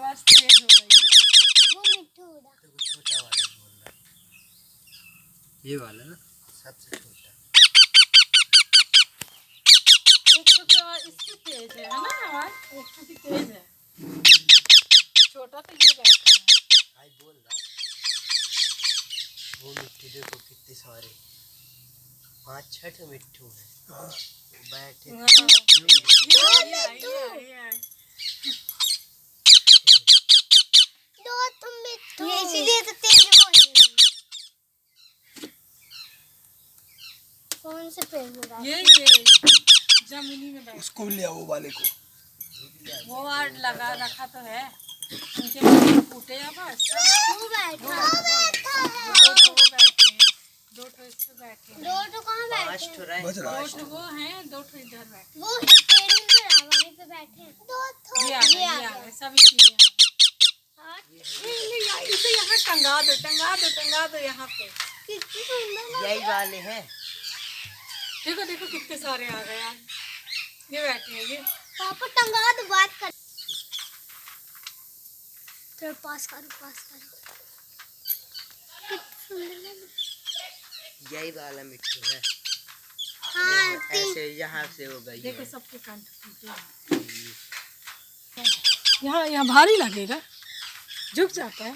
आवाज तेज हो रही है। वो मिट्ठू उड़ा। देखो छोटा वाला बोल रहा है, ये वाला ना सबसे छोटा। एक तो की आवाज इसकी तेज है ना, आवाज एक तो की तेज है, छोटा तो ये बैठा है। भाई बोल रहा वो मिट्ठू देखो कितने सारे 5-6 मिट्ठू है बैठे। ये दो तुम मिट्ठू। ये इसीलिए तो तेज बोल रही हूँ। कौन से पेड़ में बैठे? ये जमीनी में बैठे। उसको ले आओ, वो वाले को। वो वार्ड लगा रखा तो है, उनके पत्ते फूटे हैं बस। वो बैठा है। दो ठो वो बैठे हैं, दो ठो इस पे बैठे हैं, दो तो कहाँ बैठे 5 हैं? ठो रहे। दो ठो वो हैं, दो ठो इधर बैठे। वो पेड़ में तो वहीं पे बैठे हैं। दो तो ये आ गए सब इसीलिए इसे यहाँ टंगा दो यहाँ पे। कितनी सुंदर। यही वाले हैं। देखो देखो कितने सारे आ गए यार, ये बैठे हैं ये। पापा टंगा दो, बात कर। चलो पास करो। कितनी सुंदर लग। यही वाला मिट्टू है। हाँ ऐसे यहाँ से हो गई देखो है। सबके कंठ फूटे हैं। यहाँ भारी लगेगा, झुक जाता है।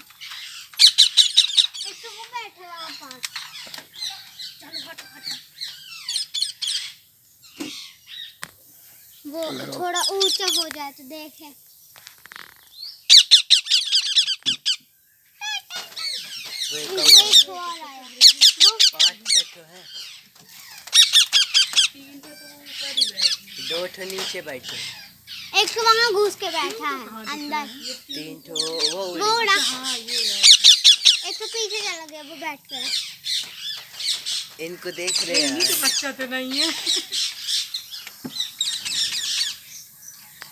एक तो वो बैठा वहाँ पास। चलो हट। वो थोड़ा ऊंचा हो जाए तो देखे। वो एक वो और एक और आया। वो 5-6 ठो है। 2 ठो नीचे बैठे, एक तो वहाँ घुस के बैठा है अंदर। 3 ठो वो वो उड़ा। हाँ ये है। एक तो पीछे चला गया, वो बैठ कर। इनको देख रहे ये हैं। तो बच्चा तो नहीं है।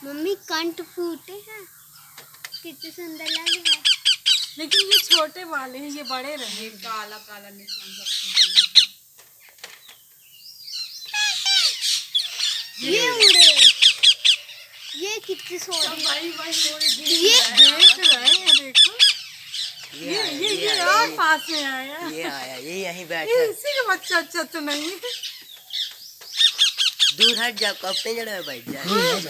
मम्मी कंठ फूटे हैं, कितने सुंदर लग रहा है। लेकिन ये छोटे वाले हैं, ये बड़े रहे। काला काला निशान सबसे ये उड़े। ये कितने सोरे। भाई ये देख रहे हैं, देखो ये और पास में आया। ये आया, ये यहीं बैठा ये है। इसी का बच्चा अच्छा तो नहीं है। दूर हट जाओ, अपने जगह में बैठ जाए। हाँ,